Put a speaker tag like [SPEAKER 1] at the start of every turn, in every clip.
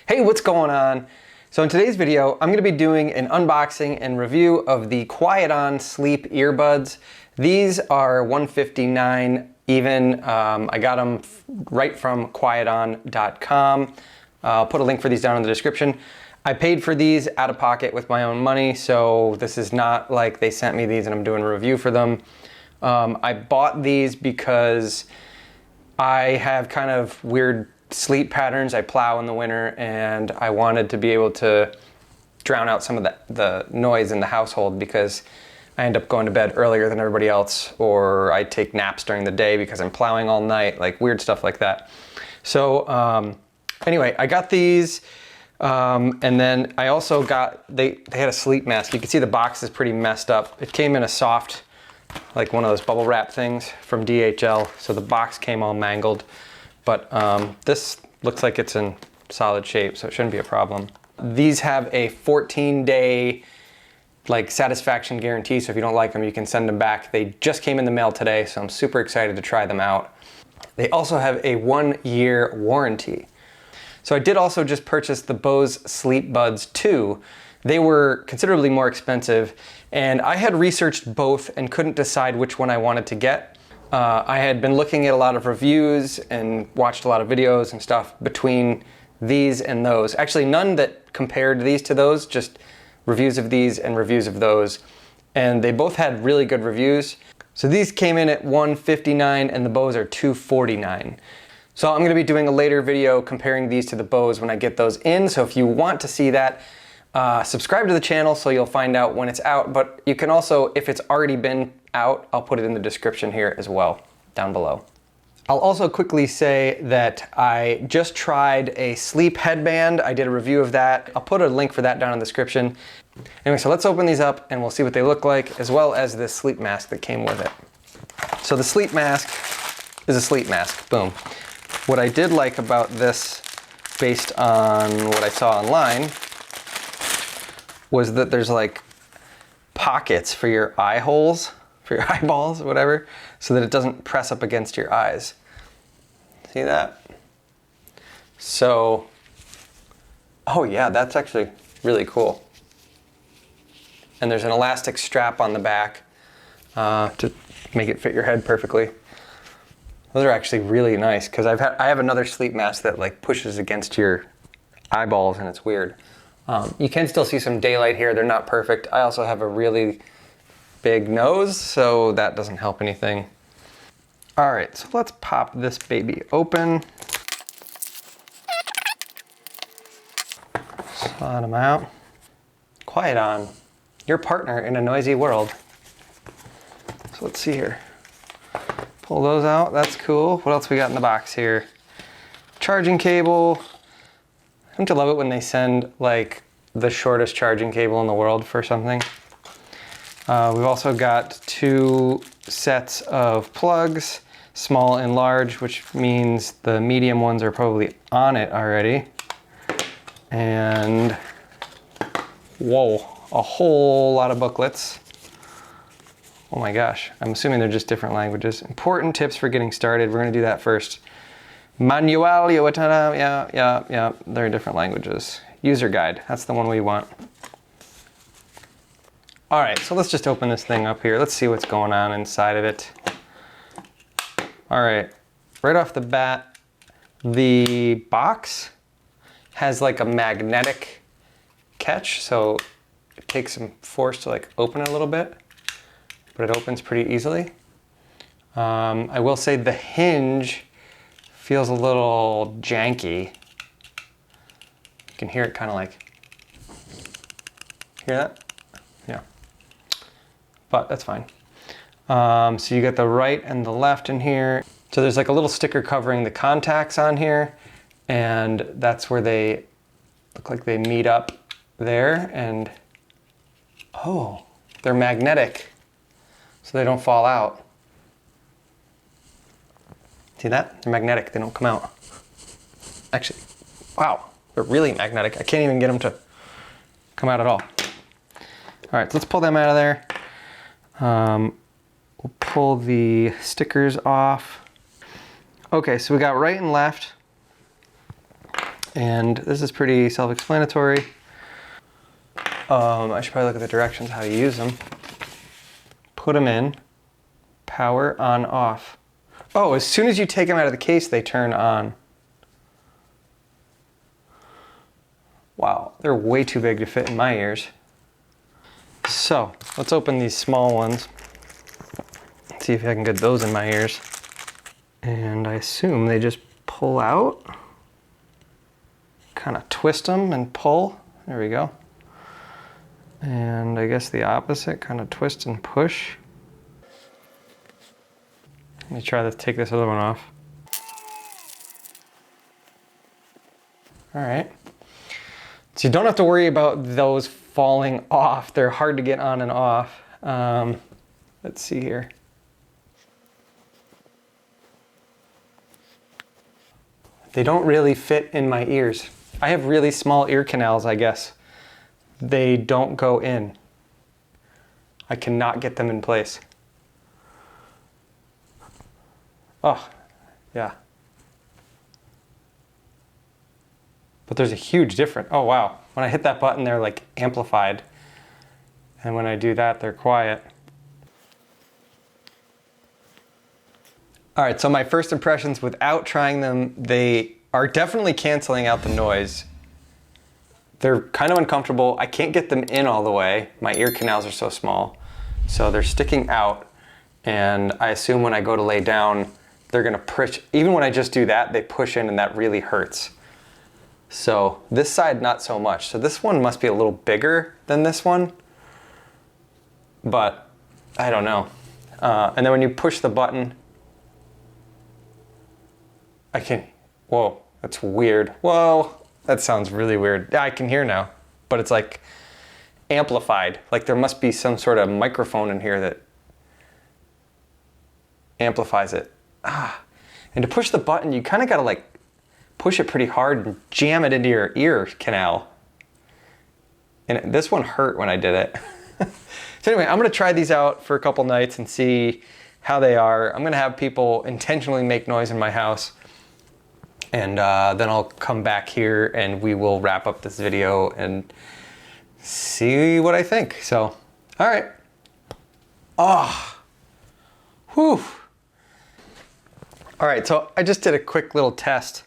[SPEAKER 1] Hey, what's going on? So in today's video, I'm going to be doing an unboxing and review of the QuietOn Sleep earbuds. These are $159 even. I got them right from QuietOn.com. I'll put a link for these down in the description. I paid for these out of pocket with my own money, so this is not like they sent me these and I'm doing a review for them. I bought these because I have kind of weird sleep patterns. I plow in the winter and I wanted to be able to drown out some of the noise in the household because I end up going to bed earlier than everybody else, or I take naps during the day because I'm plowing all night, like weird stuff like that. So anyway, I got these and then I also got, they had a sleep mask. You can see the box is pretty messed up. It came in a soft, like one of those bubble wrap things from DHL, so the box came all mangled. But this looks like it's in solid shape, so it shouldn't be a problem. These have a 14-day like satisfaction guarantee, so if you don't like them, you can send them back. They just came in the mail today, so I'm super excited to try them out. They also have a 1-year warranty. So I did also just purchase the Bose Sleep Buds 2. They were considerably more expensive, and I had researched both and couldn't decide which one I wanted to get. I had been looking at a lot of reviews and watched a lot of videos and stuff between these and those. Actually, none that compared these to those, just reviews of these and reviews of those. And they both had really good reviews. So these came in at $159 and the Bose are $249. So I'm gonna be doing a later video comparing these to the Bose when I get those in. So if you want to see that, subscribe to the channel so you'll find out when it's out. But you can also, if it's already been out, I'll put it in the description here as well, down below. I'll also quickly say that I just tried a sleep headband. I did a review of that. I'll put a link for that down in the description. Anyway, so let's open these up and we'll see what they look like, as well as this sleep mask that came with it. So the sleep mask is a sleep mask, boom. What I did like about this, based on what I saw online, was that there's like pockets for your eye holes, for your eyeballs, whatever, so that it doesn't press up against your eyes. See that? So, oh yeah, that's actually really cool. And there's an elastic strap on the back to make it fit your head perfectly. Those are actually really nice, because I have another sleep mask that like pushes against your eyeballs and it's weird. You can still see some daylight here. They're not perfect. I also have a really big nose, so that doesn't help anything. All right, so let's pop this baby open. Slide them out. QuietOn, your partner in a noisy world. So let's see here. Pull those out, that's cool. What else we got in the box here? Charging cable. Don't you love it when they send like the shortest charging cable in the world for something? We've also got 2 sets of plugs, small and large, which means the medium ones are probably on it already. And whoa, a whole lot of booklets. Oh my gosh, I'm assuming they're just different languages. Important tips for getting started. We're gonna do that first. Manual, yeah, they're different languages. User guide, that's the one we want. All right, so let's just open this thing up here. Let's see what's going on inside of it. All right, right off the bat, the box has like a magnetic catch, so it takes some force to like open it a little bit, but it opens pretty easily. I will say the hinge feels a little janky. You can hear it kind of like, hear that? Yeah, but that's fine. So you got the right and the left in here. So there's like a little sticker covering the contacts on here, and that's where they look like they meet up there, and oh, they're magnetic, so they don't fall out. See that? They're magnetic, they don't come out. Actually, wow, they're really magnetic. I can't even get them to come out at all. All right, so let's pull them out of there. We'll pull the stickers off. Okay, so we got right and left. And this is pretty self-explanatory. I should probably look at the directions how to use them. Put them in, power on, off. Oh, as soon as you take them out of the case, they turn on. Wow, they're way too big to fit in my ears. So, let's open these small ones. See if I can get those in my ears. And I assume they just pull out. Kind of twist them and pull. There we go. And I guess the opposite, kind of twist and push. Let me try to take this other one off. All right. So you don't have to worry about those falling off. They're hard to get on and off. Let's see here. They don't really fit in my ears. I have really small ear canals, I guess. They don't go in. I cannot get them in place. Oh, yeah. But there's a huge difference. Oh, wow. When I hit that button, they're like amplified. And when I do that, they're quiet. All right, so my first impressions without trying them, they are definitely canceling out the noise. They're kind of uncomfortable. I can't get them in all the way. My ear canals are so small. So they're sticking out. And I assume when I go to lay down, they're gonna push. Even when I just do that, they push in and that really hurts. So this side, not so much. So this one must be a little bigger than this one. But I don't know. And then when you push the button, I can, whoa, that's weird. Whoa, that sounds really weird. Yeah, I can hear now, but it's like amplified. Like there must be some sort of microphone in here that amplifies it. And to push the button, you kind of gotta like push it pretty hard and jam it into your ear canal. And this one hurt when I did it. So anyway, I'm gonna try these out for a couple nights and see how they are. I'm gonna have people intentionally make noise in my house. And then I'll come back here and we will wrap up this video and see what I think. So, all right. Oh, whew. All right, so I just did a quick little test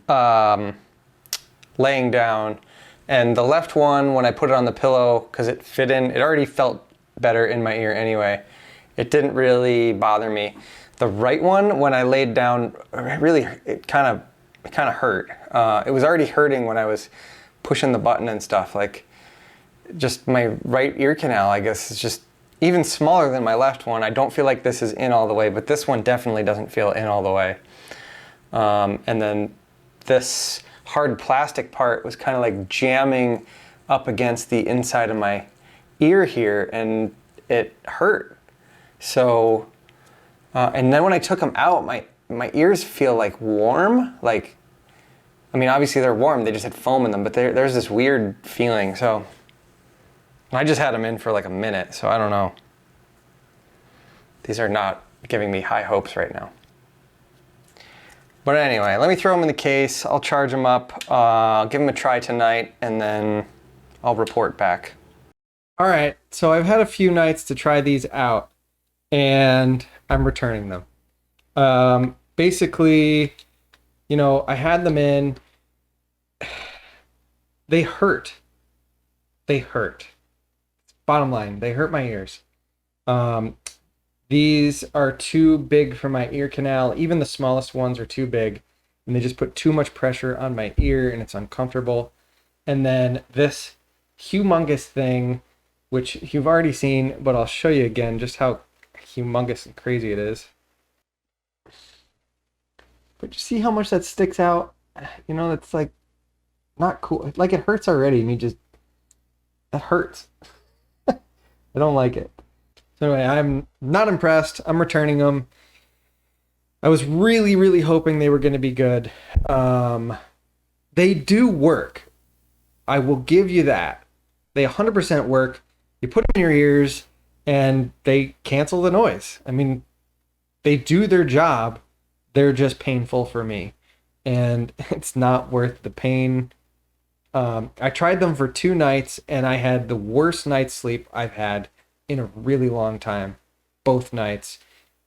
[SPEAKER 1] laying down. And the left one, when I put it on the pillow, because it fit in, it already felt better in my ear anyway. It didn't really bother me. The right one, when I laid down, really, it kind of hurt. It was already hurting when I was pushing the button and stuff. Like, just my right ear canal, I guess, is just even smaller than my left one. I don't feel like this is in all the way, but this one definitely doesn't feel in all the way. And then this hard plastic part was kind of like jamming up against the inside of my ear here, and it hurt. So, and then when I took them out, my ears feel like warm. Like, I mean, obviously they're warm, they just had foam in them, but there's this weird feeling. So I just had them in for like a minute, so I don't know. These are not giving me high hopes right now. But anyway, let me throw them in the case. I'll charge them up, give them a try tonight, and then I'll report back. All right, so I've had a few nights to try these out, and I'm returning them. Basically, you know, I had them in. They hurt. They hurt. Bottom line, they hurt my ears. These are too big for my ear canal. Even the smallest ones are too big, and they just put too much pressure on my ear, and it's uncomfortable. And then this humongous thing, which you've already seen, but I'll show you again just how humongous and crazy it is. But you see how much that sticks out? You know, it's like not cool. Like, it hurts already, and that hurts. I don't like it. So anyway, I'm not impressed. I'm returning them. I was really, really hoping they were going to be good. They do work. I will give you that. They 100% work. You put them in your ears and they cancel the noise. I mean, they do their job. They're just painful for me. and it's not worth the pain. I tried them for 2 nights and I had the worst night's sleep I've had in a really long time, both nights.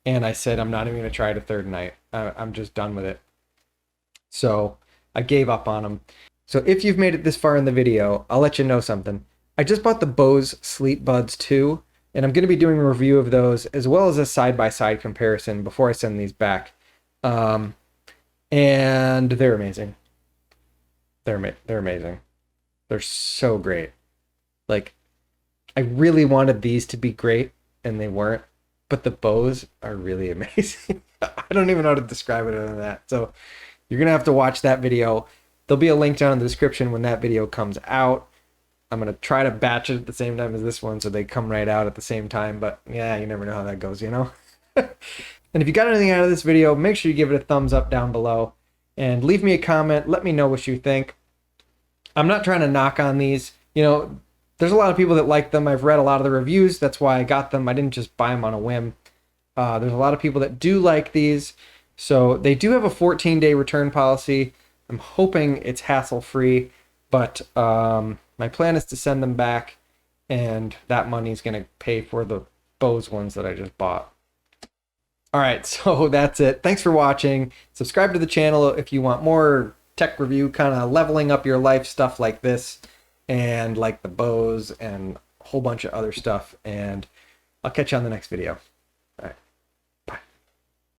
[SPEAKER 1] And I said, I'm not even going to try it a third night. I'm just done with it. So I gave up on them. So if you've made it this far in the video, I'll let you know something. I just bought the Bose Sleep Buds 2, and I'm going to be doing a review of those as well as a side-by-side comparison before I send these back. And they're amazing. They're amazing. They're so great. Like, I really wanted these to be great, and they weren't. But the Bose are really amazing. I don't even know how to describe it other than that. So you're going to have to watch that video. There'll be a link down in the description when that video comes out. I'm going to try to batch it at the same time as this one so they come right out at the same time. But yeah, you never know how that goes, you know? And if you got anything out of this video, make sure you give it a thumbs up down below. And leave me a comment. Let me know what you think. I'm not trying to knock on these. You know, there's a lot of people that like them. I've read a lot of the reviews. That's why I got them. I didn't just buy them on a whim. There's a lot of people that do like these. So they do have a 14-day return policy. I'm hoping it's hassle-free. But my plan is to send them back. And that money is going to pay for the Bose ones that I just bought. All right, so that's it. Thanks for watching. Subscribe to the channel if you want more tech review, kind of leveling up your life stuff like this, and like the Bose and a whole bunch of other stuff. And I'll catch you on the next video.